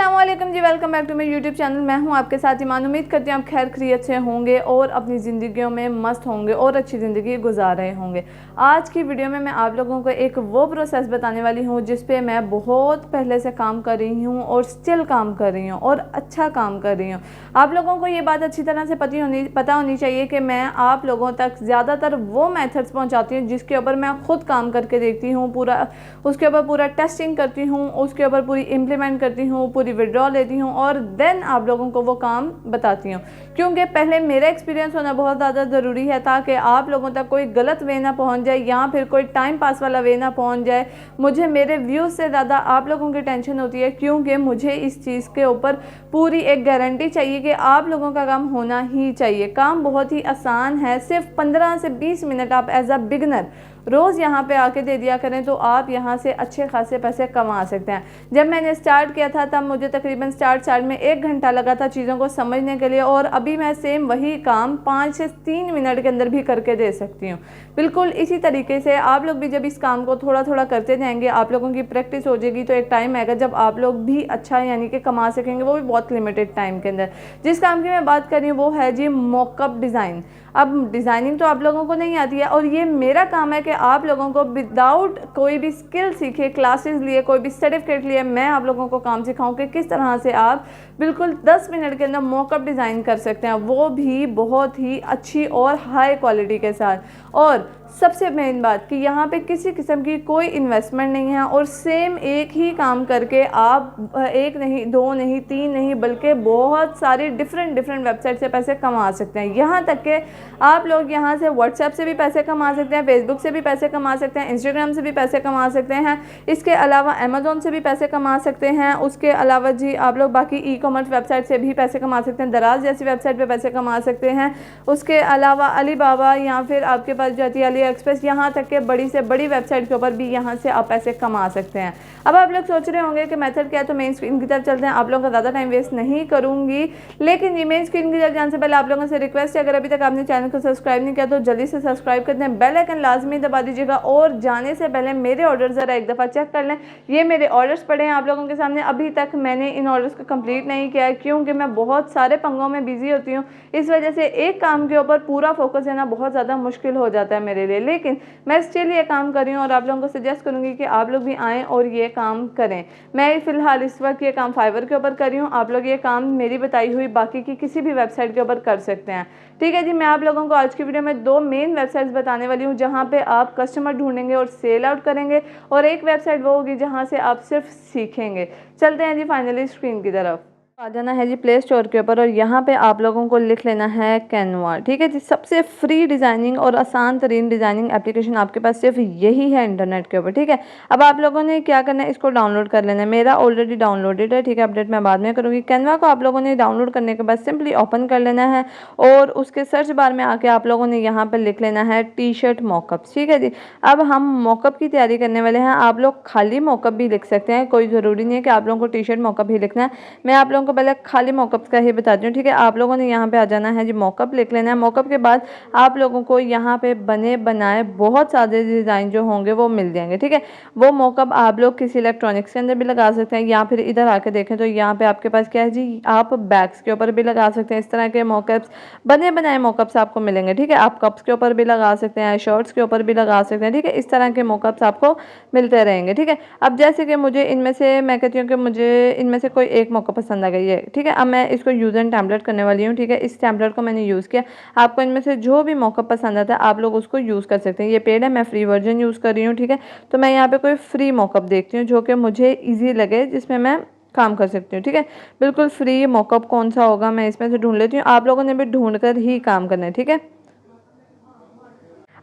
अस्सलामुअलैकुम जी, welcome back to मेरे YouTube channel. मैं हूं आपके साथ ईमान। उम्मीद करती हूँ आप खैर खैरियत से होंगे और अपनी ज़िंदगियों में मस्त होंगे और अच्छी ज़िंदगी गुजार रहे होंगे। आज की वीडियो में मैं आप लोगों को एक वो प्रोसेस बताने वाली हूँ जिस पे मैं बहुत पहले से काम कर रही हूँ और स्टिल काम कर रही हूँ और अच्छा काम कर रही हूँ। आप लोगों को ये बात अच्छी तरह से पता होनी चाहिए कि मैं आप लोगों तक ज़्यादातर वो मेथड्स पहुँचाती हूँ जिसके ऊपर मैं खुद काम करके देखती हूँ, पूरा उसके ऊपर पूरा टेस्टिंग करती हूँ, उसके ऊपर पूरी इम्प्लीमेंट करती हूँ, पूरी विड्रॉ लेती हूँ और देन आप लोगों को वो काम बताती हूँ। क्योंकि पहले मेरा एक्सपीरियंस होना बहुत ज़्यादा ज़रूरी है ताकि आप लोगों तक कोई गलत वे ना पहुँच जाए या फिर कोई टाइम पास वाला वे ना पहुँच जाए। मुझे मेरे व्यूज़ से ज़्यादा आप लोगों की टेंशन होती है, क्योंकि मुझे इस चीज़ के ऊपर पूरी एक गारंटी चाहिए कि आप लोगों का काम होना ही चाहिए। काम बहुत ही आसान है, सिर्फ 15 से 20 मिनट आप एज अ बिगनर रोज़ यहाँ पे आके दे दिया करें तो आप यहाँ से अच्छे खासे पैसे कमा सकते हैं। जब मैंने स्टार्ट किया था तब मुझे तकरीबन स्टार्ट में 1 घंटा लगा था चीज़ों को समझने के लिए, और अभी मैं सेम वही काम 5 से 3 मिनट के अंदर भी करके दे सकती हूँ। बिल्कुल इसी तरीके से आप लोग भी जब इस काम को थोड़ा थोड़ा करते जाएंगे, आप लोगों की प्रैक्टिस हो जाएगी, तो एक टाइम आएगा जब आप लोग भी अच्छा यानी कि कमा सकेंगे, वो भी बहुत लिमिटेड टाइम के अंदर। जिस काम की मैं बात कर रही हूँ वो है जी मॉकअप डिज़ाइन। अब डिज़ाइनिंग तो आप लोगों को नहीं आती है और ये मेरा काम है कि आप लोगों को विदाउट कोई भी स्किल सीखे, क्लासेस लिए, कोई भी सर्टिफिकेट लिए, मैं आप लोगों को काम सिखाऊं कि किस तरह से आप बिल्कुल 10 मिनट के अंदर मॉकअप डिज़ाइन कर सकते हैं, वो भी बहुत ही अच्छी और हाई क्वालिटी के साथ। और सबसे मेन बात कि यहाँ पे किसी किस्म की कोई इन्वेस्टमेंट नहीं है और सेम एक ही काम करके आप एक नहीं, दो नहीं, 3 नहीं, बल्कि बहुत सारी डिफरेंट वेबसाइट से पैसे कमा सकते हैं। यहाँ तक कि आप लोग यहाँ से व्हाट्सएप से भी पैसे कमा सकते हैं, फेसबुक से भी पैसे कमा सकते हैं, इंस्टाग्राम से भी पैसे कमा सकते हैं, इसके अलावा अमेज़ॉन से भी पैसे कमा सकते हैं। उसके अलावा जी आप लोग बाकी ई कॉमर्स वेबसाइट से भी पैसे कमा सकते हैं, दराज जैसी वेबसाइट पर पैसे कमा सकते हैं। उसके अलावा अलीबाबा या फिर आपके पास जाती है अली एक्सप्रेस, यहाँ तक के बड़ी से बड़ी वेबसाइट के ऊपर भी यहाँ से आप पैसे कमा सकते हैं। अब आप लोग सोच रहे होंगे कि मेथड क्या है, तो मेन स्क्रीन की तरफ चलते हैं। आप लोगों का ज़्यादा टाइम वेस्ट नहीं करूँगी, लेकिन ये मेन स्क्रीन की तरफ जाने से पहले आप लोगों से रिक्वेस्ट है, अगर अभी तक आपने चैनल को सब्सक्राइब नहीं किया तो जल्दी से सब्सक्राइब कर दें, बेल आइकन लाजमी दबा दीजिएगा। और जाने से पहले मेरे ऑर्डर ज़रा एक दफ़ा चेक कर लें। ये मेरे ऑर्डर्स पड़े हैं आप लोगों के सामने, अभी तक मैंने इन ऑर्डर्स को कंप्लीट नहीं किया है क्योंकि मैं बहुत सारे पंगों में बिजी होती हूँ। इस वजह से एक काम के ऊपर पूरा फोकस देना बहुत ज़्यादा मुश्किल हो जाता है मेरे लिए, लेकिन मैं स्टिल ये काम कर रही हूँ और आप लोगों को सजेस्ट करूँगी कि आप लोग भी आएँ और ये काम करें। मैं फ़िलहाल इस वक्त ये काम फाइवर के ऊपर कर रही हूँ, आप लोग ये काम मेरी बताई हुई बाकी की किसी भी वेबसाइट के ऊपर कर सकते हैं। ठीक है जी, मैं आप लोगों को आज की वीडियो में 2 मेन वेबसाइट्स बताने वाली हूँ जहाँ पे आप कस्टमर ढूंढेंगे और सेल आउट करेंगे, और एक वेबसाइट वो होगी जहाँ से आप सिर्फ सीखेंगे। चलते हैं जी फाइनली स्क्रीन की तरफ। आ जाना है जी प्ले स्टोर के ऊपर और यहाँ पे आप लोगों को लिख लेना है कैनवा। ठीक है जी, सबसे फ्री डिज़ाइनिंग और आसान तरीन डिज़ाइनिंग एप्लीकेशन आपके पास सिर्फ यही है इंटरनेट के ऊपर। ठीक है, अब आप लोगों ने क्या करना है, इसको डाउनलोड कर लेना है। मेरा ऑलरेडी डाउनलोडेड है, ठीक है, अपडेट मैं बाद में करूँगी। कैनवा को आप लोगों ने डाउनलोड करने के बाद सिंपली ओपन कर लेना है और उसके सर्च बार में आके आप लोगों ने यहाँ पर लिख लेना है टी शर्ट मॉकअप। ठीक है जी, अब हम मॉकअप की तैयारी करने वाले हैं। आप लोग खाली मॉकअप भी लिख सकते हैं, कोई ज़रूरी नहीं है कि आप लोगों को टी शर्ट मॉकअप ही लिखना है। मैं आप लोगों को पहले खाली मॉकअप का ही बताती हूँ। ठीक है, आप लोगों ने यहाँ पे आ जाना है जी, मॉकअप लिख लेना है। मॉकअप के बाद आप लोगों को यहाँ पे बने बनाए बहुत सारे डिज़ाइन जो होंगे वो मिल जाएंगे। ठीक है, वो मॉकअप आप लोग किसी इलेक्ट्रॉनिक्स के अंदर भी लगा सकते हैं या फिर इधर आके देखें तो यहाँ पे आपके पास क्या है जी, आप बैग्स के ऊपर भी लगा सकते हैं। इस तरह के मॉकअप्स, बने बनाए मॉकअप्स आपको मिलेंगे। ठीक है, आप कप्स के ऊपर भी लगा सकते हैं, शर्ट्स के ऊपर भी लगा सकते हैं। ठीक है, इस तरह के मॉकअप्स आपको मिलते रहेंगे। ठीक है, अब जैसे कि मुझे इनमें से, मैं कहती हूँ कि मुझे इनमें से कोई एक मॉकअप पसंद आ गई है। ठीक है, अब मैं इसको यूज़ एंड टेम्पलेट करने वाली हूँ। ठीक है, इस टेम्पलेट को मैंने यूज़ किया। आपको इनमें से जो भी मॉकअप पसंद आता है आप लोग उसको यूज़ कर सकते हैं। ये पेड है, मैं फ्री वर्जन यूज़ कर रही हूँ। ठीक है, तो मैं यहाँ पे कोई फ्री मॉकअप देखती हूँ जो कि मुझे ईजी लगे, जिसमें मैं काम कर सकती हूँ। ठीक है, बिल्कुल फ्री मॉकअप कौन सा होगा मैं इसमें से ढूंढ लेती हूँ। आप लोगों ने भी ढूंढ कर ही काम करना है। ठीक है,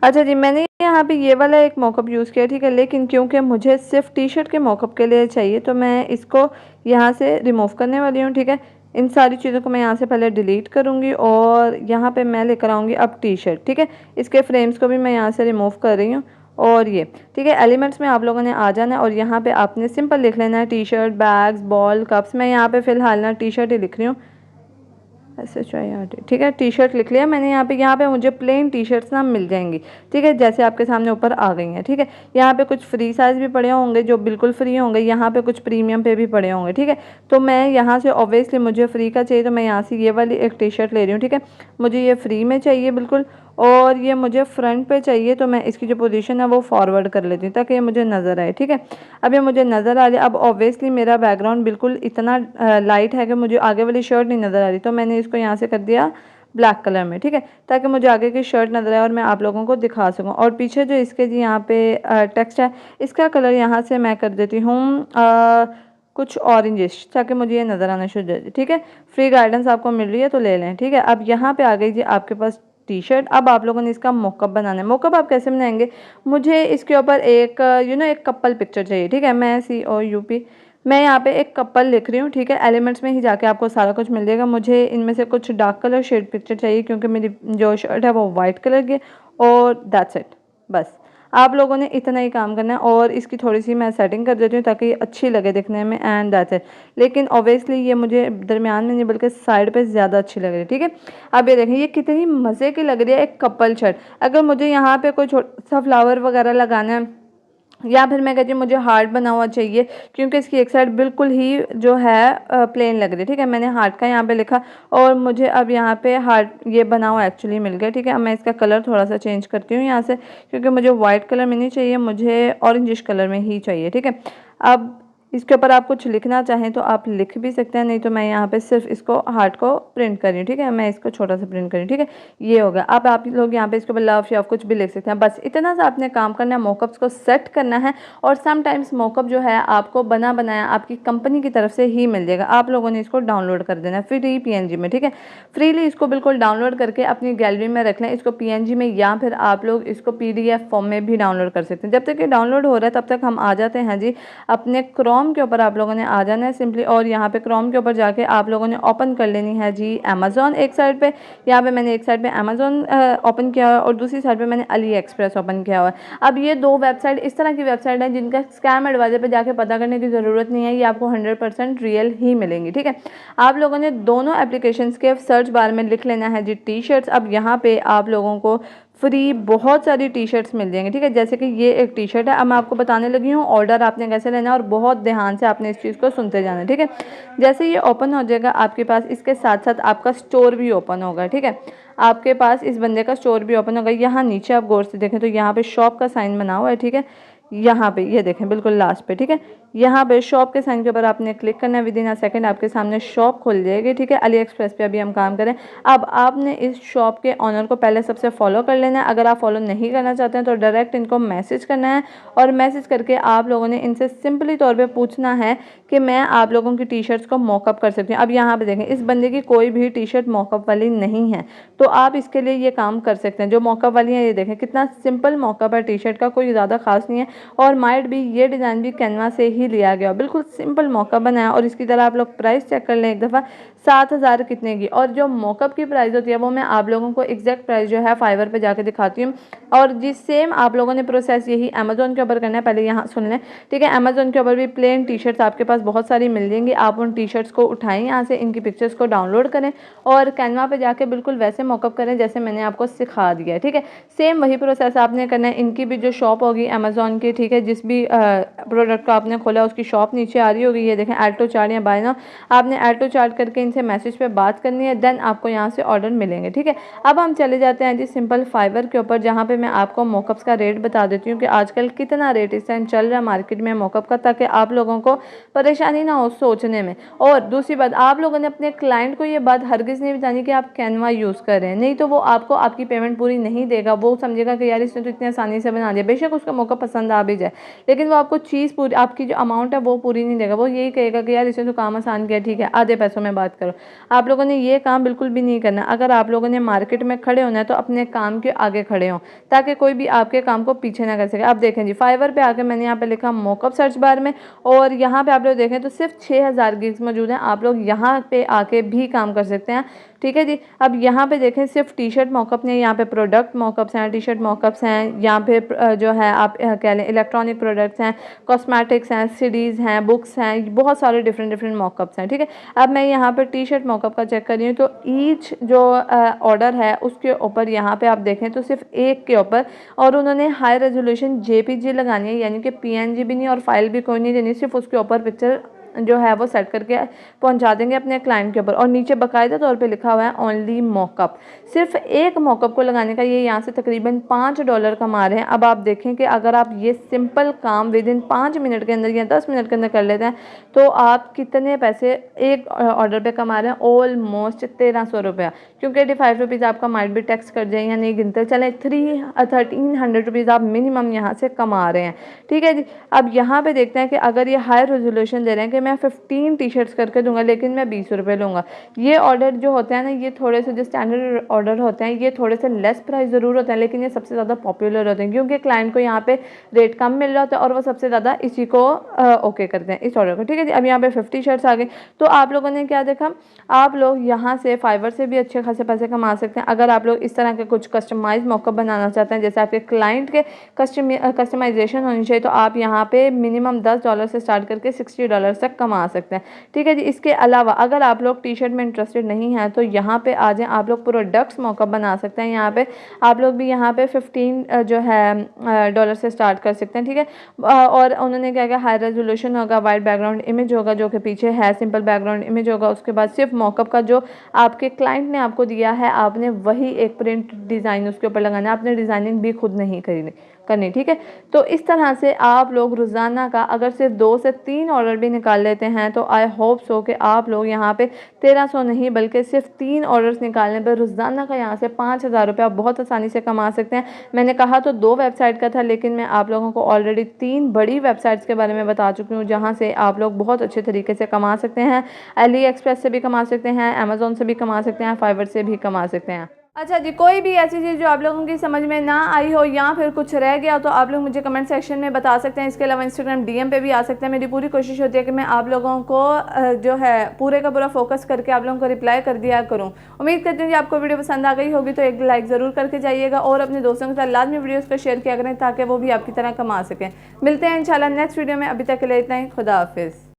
अच्छा जी, मैंने यहाँ पे ये वाला एक मॉकअप यूज़ किया। ठीक है, लेकिन क्योंकि मुझे सिर्फ टी शर्ट के मॉकअप के लिए चाहिए तो मैं इसको यहाँ से रिमूव करने वाली हूँ। ठीक है, इन सारी चीज़ों को मैं यहाँ से पहले डिलीट करूँगी और यहाँ पे मैं लेकर आऊँगी अब टी शर्ट। ठीक है, इसके फ्रेम्स को भी मैं यहाँ से रिमूव कर रही हूँ और ये ठीक है, एलिमेंट्स में आप लोगों ने आ जाना है और यहाँ पे आपने सिंपल लिख लेना है T shirt, bags, ball, cups. मैं यहाँ पे फ़िलहाल ना टी शर्ट ही लिख रही हूँ। SHIRT, ठीक है। टी शर्ट लिख लिया मैंने यहाँ पे मुझे प्लेन टी शर्ट्स ना मिल जाएंगी, ठीक है, जैसे आपके सामने ऊपर आ गई हैं, ठीक है। यहाँ पे कुछ फ्री साइज़ भी पड़े होंगे जो बिल्कुल फ्री होंगे, यहाँ पे कुछ प्रीमियम पे भी पड़े होंगे, ठीक है। तो मैं यहाँ से ऑब्वियसली मुझे फ्री का चाहिए तो मैं यहाँ से ये वाली एक टी शर्ट ले रही हूँ, ठीक है। मुझे ये फ्री में चाहिए बिल्कुल, और ये मुझे फ्रंट पे चाहिए, तो मैं इसकी जो पोजीशन है वो फॉरवर्ड कर लेती हूँ ताकि ये मुझे नज़र आए, ठीक है। अब ये मुझे नज़र आ रही है। अब ऑब्वियसली मेरा बैकग्राउंड बिल्कुल इतना लाइट है कि मुझे आगे वाली शर्ट नहीं नज़र आ रही, तो मैंने इसको यहाँ से कर दिया ब्लैक कलर में, ठीक है, ताकि मुझे आगे की शर्ट नज़र आए और मैं आप लोगों को दिखा सकूँ। और पीछे जो इसके जी यहाँ पे टेक्स्ट है, इसका कलर यहाँ से मैं कर देती हूँ कुछ ऑरेंजिश, ताकि मुझे ये नज़र आना शुरू हो जाए, ठीक है। फ्री गाइडेंस आपको मिल रही है तो ले लें, ठीक है। अब यहाँ पे आ गई जी आपके पास टी शर्ट। अब आप लोगों ने इसका मोकअप बनाना है। मोकअप आप कैसे बनाएंगे, मुझे इसके ऊपर एक एक कपल पिक्चर चाहिए, ठीक है। मैं COUP, मैं यहाँ पे एक कपल लिख रही हूँ, ठीक है। एलिमेंट्स में ही जाके आपको सारा कुछ मिल जाएगा। मुझे इनमें से कुछ डार्क कलर शेड पिक्चर चाहिए क्योंकि मेरी जो शर्ट है वो वाइट कलर की, और दैट्स इट, बस। आप लोगों ने इतना ही काम करना है, और इसकी थोड़ी सी मैं सेटिंग कर देती हूँ ताकि अच्छी लगे दिखने में, एंड दैट्स इट। लेकिन ऑब्वियसली ये मुझे दरमियान में नहीं बल्कि साइड पे ज़्यादा अच्छी लग रही है, ठीक है। अब ये देखें ये कितनी मज़े की लग रही है, एक कपल शर्ट। अगर मुझे यहाँ पे कोई छोटा सा फ्लावर वगैरह लगाना है, या फिर मैं कहती हूँ मुझे हार्ट बना हुआ चाहिए क्योंकि इसकी एक साइड बिल्कुल ही जो है प्लेन लग रही है, ठीक है। मैंने हार्ट का यहाँ पे लिखा, और मुझे अब यहाँ पे हार्ट ये बना हुआ एक्चुअली मिल गया, ठीक है। अब मैं इसका कलर थोड़ा सा चेंज करती हूँ यहाँ से, क्योंकि मुझे वाइट कलर में नहीं चाहिए, मुझे ऑरेंजिश कलर में ही चाहिए, ठीक है। अब इसके ऊपर आप कुछ लिखना चाहें तो आप लिख भी सकते हैं, नहीं तो मैं यहाँ पे सिर्फ इसको हार्ट को प्रिंट कर रही हूँ, ठीक है। मैं इसको छोटा सा प्रिंट कर रही हूँ, ठीक है। ये हो गया। अब आप लोग यहाँ पे इसके ऊपर लव शव कुछ भी लिख सकते हैं, बस इतना सा आपने काम करना है, मोकअप्स को सेट करना है। और समटाइम्स मोकअप जो है आपको बना बनाया आपकी कंपनी की तरफ से ही मिल जाएगा। आप लोगों ने इसको डाउनलोड कर देना है फ्री PNG में, ठीक है। फ्रीली इसको बिल्कुल डाउनलोड करके अपनी गैलरी में रख लें, इसको PNG में, या फिर आप लोग इसको PDF फॉर्म में भी डाउनलोड कर सकते हैं। जब तक ये डाउनलोड हो रहा है तब तक हम आ जाते हैं जी अपने क्रोम के ऊपर। आप लोगों ने आ जाना है सिंपली, और यहाँ पे क्रोम के ऊपर जाके आप लोगों ने ओपन कर लेनी है जी अमेज़ॉन एक साइड पे। यहाँ पे मैंने एक साइड पे अमेज़ॉन ओपन किया हुआ है और दूसरी साइड पे मैंने AliExpress ओपन किया हुआ है। अब ये दो वेबसाइट इस तरह की वेबसाइट है जिनका स्कैम एडवाइजर पे जाके पता करने की ज़रूरत नहीं है, ये आपको 100% रियल ही मिलेंगी, ठीक है। आप लोगों ने दोनों एप्लीकेशंस के सर्च बार में लिख लेना है जी टी शर्ट्स। अब यहाँ पे आप लोगों को फ्री बहुत सारी टी शर्ट्स मिल जाएंगी, ठीक है। जैसे कि ये एक टी शर्ट है। अब मैं आपको बताने लगी हूँ ऑर्डर आपने कैसे लेना है, और बहुत ध्यान से आपने इस चीज़ को सुनते जाना है, ठीक है। जैसे ये ओपन हो जाएगा आपके पास, इसके साथ साथ आपका स्टोर भी ओपन होगा, ठीक है। आपके पास इस बंदे का स्टोर भी ओपन होगा। यहाँ नीचे आप गौर से देखें तो यहाँ पे शॉप का साइन बना हुआ है, ठीक है। यहाँ पे ये देखें बिल्कुल लास्ट पे, ठीक है। यहाँ पे शॉप के साइन के ऊपर आपने क्लिक करना है, विद इन अ सेकंड आपके सामने शॉप खुल जाएगी, ठीक है। AliExpress पे अभी हम काम करें। अब आपने इस शॉप के ऑनर को पहले सबसे फॉलो कर लेना है। अगर आप फॉलो नहीं करना चाहते हैं तो डायरेक्ट इनको मैसेज करना है, और मैसेज करके आप लोगों ने इनसे सिंपली तौर पर पूछना है कि मैं आप लोगों की टी शर्ट्स को मॉकअप कर सकती हूँ। अब यहाँ पे देखें इस बंदे की कोई भी टी शर्ट मॉकअप वाली नहीं है, तो आप इसके लिए ये काम कर सकते हैं। जो मॉकअप वाली है ये देखें कितना सिंपल मॉकअप है टी शर्ट का, कोई ज़्यादा खास नहीं है। और माइट भी ये डिज़ाइन भी कैनवा से ही लिया गया, बिल्कुल सिंपल मॉकअप बनाया। और इसकी तरह आप लोग प्राइस चेक कर लें एक दफ़ा, 7,000 कितने की। और जो मॉकअप की प्राइस होती है वो मैं आप लोगों को एग्जैक्ट प्राइस जो है फाइवर पे जाके दिखाती हूँ। और जिस सेम आप लोगों ने प्रोसेस यही अमेज़ॉन के ऊपर करना है। पहले यहाँ सुन लें, ठीक है। अमेज़ॉन के ऊपर भी प्लेन टी शर्ट्स आपके पास बहुत सारी मिल जाएंगी। आप उन टी शर्ट्स को उठाएं यहाँ से, इनकी पिक्चर्स को डाउनलोड करें और कैनवा पे जाके बिल्कुल वैसे मॉकअप करें जैसे मैंने आपको सिखा दिया है, ठीक है। सेम वही प्रोसेस आपने करना है। इनकी भी जो शॉप होगी अमेज़ॉन की, ठीक है, जिस भी प्रोडक्ट को आपने खोला उसकी शॉप नीचे आ रही होगी, ये देखें ऐड टू चार्ट या बाय नाउ। आपने ऐड टू चार्ट करके इनसे मैसेज पे बात करनी है, देन आपको यहाँ से ऑर्डर मिलेंगे, ठीक है। अब हम चले जाते हैं जी सिंपल फाइवर के ऊपर, जहाँ पे मैं आपको मॉकअप्स का रेट बता देती हूँ कि आजकल कितना रेट इस टाइम चल रहा है मार्केट में मॉकअप का, ताकि आप लोगों को परेशानी ना हो सोचने में। और दूसरी बात, आप लोगों ने अपने क्लाइंट को ये बात हरगिज़ नहीं बतानी कि आप कैनवा यूज़ कर रहे हैं, नहीं तो वो आपको आपकी पेमेंट पूरी नहीं देगा। वो समझेगा कि यार इसने तो इतनी आसानी से बना दिया, बेशक उसका मौका पसंद आ भी जाए, लेकिन वो आपको चीज़ पूरी, आपकी जो अमाउंट है वो पूरी नहीं देगा। वो यही कहेगा कि यार इसने तो काम आसान किया, ठीक है आधे पैसों में बात करो। आप लोगों ने ये काम बिल्कुल भी नहीं करना। अगर आप लोगों ने मार्केट में खड़े होना है तो अपने काम के आगे खड़े हों, ताकि कोई भी आपके काम को पीछे ना कर सके। आप देखें जी फाइवर पे आके मैंने यहाँ पे लिखा मॉकअप सर्च बार में, और यहाँ पे आप लोग देखें तो सिर्फ 6,000 गिग्स मौजूद हैं। आप लोग यहाँ पे आके भी काम कर सकते हैं, ठीक है जी। अब यहाँ पे देखें सिर्फ टी शर्ट मॉकअप नहीं, यहाँ पे प्रोडक्ट मॉकअप्स हैं, टी शर्ट मॉकअप्स हैं, यहाँ पे जो है आप कह लें इलेक्ट्रॉनिक प्रोडक्ट्स हैं, कॉस्मेटिक्स हैं, हैं, सीडीज़ हैं, बुक्स हैं, बहुत सारे डिफरेंट मॉकअप्स हैं। ठीक है, अब मैं यहाँ पर टी शर्ट मॉकअप का चेक कर रही हूँ तो ईच जो ऑर्डर है उसके ऊपर यहाँ पे आप देखें तो सिर्फ एक के ऊपर, और उन्होंने हाई रेजोल्यूशन JPG लगानी है, यानी कि PNG भी नहीं और फाइल भी कोई नहीं देनी, सिर्फ उसके ऊपर पिक्चर जो है वो सेट करके पहुंचा देंगे अपने क्लाइंट के ऊपर। और नीचे बाकायदा तौर पे लिखा हुआ है ओनली मॉकअप। सिर्फ एक मॉकअप को लगाने का ये यहाँ से तकरीबन $5 कमा रहे हैं। अब आप देखें कि अगर आप ये सिंपल काम विद इन 5 मिनट के अंदर या 10 मिनट के अंदर कर लेते हैं तो आप कितने पैसे एक ऑर्डर पे कमा रहे हैं? ऑलमोस्ट 1300 रुपया, क्योंकि 85 रुपीज़ आपका माइट भी टैक्स कर जाए या नहीं गिनते चले, 1300 रुपीज़ आप मिनिमम यहाँ से कमा रहे हैं। ठीक है जी, अब यहाँ पे देखते हैं कि अगर ये हाई रेजोल्यूशन दे रहे हैं कि मैं 15 टी-शर्ट्स करके दूंगा लेकिन मैं 20 रुपये लूँगा। ये ऑर्डर जो होते हैं ना, ये थोड़े से जो स्टैंडर्ड ऑर्डर होते हैं ये थोड़े से लेस प्राइस ज़रूर होते हैं, लेकिन ये सबसे ज़्यादा पॉपुलर होते हैं क्योंकि क्लाइंट को यहाँ पे रेट कम मिल रहा होता है और वो सबसे ज़्यादा इसी को ओके करते हैं, इस ऑर्डर को। ठीक है जी, अब यहाँ पे 50 शर्ट्स आ गए। तो आप लोगों ने क्या देखा, आप लोग यहाँ से फाइवर से भी अच्छे खासे पैसे कमा सकते हैं। अगर आप लोग इस तरह के कुछ कस्टमाइज मॉकअप बनाना चाहते हैं, जैसे आपके क्लाइंट के कस्टमाइजेशन होनी चाहिए, तो आप यहाँ पे मिनिमम $10 से स्टार्ट करके $60 तक कमा सकते हैं। ठीक है जी, इसके अलावा अगर आप लोग टी शर्ट में इंटरेस्टेड नहीं हैं तो यहाँ पे आ जाएं, आप लोग प्रोडक्ट्स मॉकअप बना सकते हैं। यहाँ पे आप लोग भी यहाँ पे 15 जो है डॉलर से स्टार्ट कर सकते हैं। ठीक है, और उन्होंने क्या किया, हाई रेजोल्यूशन होगा, वाइट बैकग्राउंड इमेज होगा जो कि पीछे है, सिंपल बैकग्राउंड इमेज होगा, उसके बाद सिर्फ मॉकअप का जो आपके क्लाइंट ने आपको दिया है आपने वही एक प्रिंट डिज़ाइन उसके ऊपर लगाना है, आपने डिज़ाइनिंग भी खुद नहीं करनी। ठीक है, तो इस तरह से आप लोग रोज़ाना का अगर सिर्फ 2 से 3 ऑर्डर भी निकाल लेते हैं तो आई होप सो कि आप लोग यहाँ पे 1300 नहीं बल्कि सिर्फ 3 ऑर्डर्स निकालने पर रोज़ाना का यहाँ से 5000 रुपये आप बहुत आसानी से कमा सकते हैं। मैंने कहा तो 2 वेबसाइट का था, लेकिन मैं आप लोगों को ऑलरेडी 3 बड़ी वेबसाइट्स के बारे में बता चुकी हूँ जहाँ से आप लोग बहुत अच्छे तरीके से कमा सकते हैं। AliExpress से भी कमा सकते हैं, Amazon से भी कमा सकते हैं, फाइवर से भी कमा सकते हैं। अच्छा जी, कोई भी ऐसी चीज़ जो आप लोगों की समझ में ना आई हो या फिर कुछ रह गया तो आप लोग मुझे कमेंट सेक्शन में बता सकते हैं। इसके अलावा Instagram DM पे भी आ सकते हैं। मेरी पूरी कोशिश होती है कि मैं आप लोगों को जो है पूरे का पूरा फोकस करके आप लोगों को रिप्लाई कर दिया करूं। उम्मीद करती हूँ कि आपको वीडियो पसंद आ गई होगी, तो एक लाइक ज़रूर करके जाइएगा और अपने दोस्तों के साथ लाजमी वीडियोज़ को शेयर किया करें ताकि वो भी आपकी तरह कमा सकें। मिलते हैं इंशाल्लाह नेक्स्ट वीडियो में, अभी तक के लिए इतना ही। खुदा हाफिज़।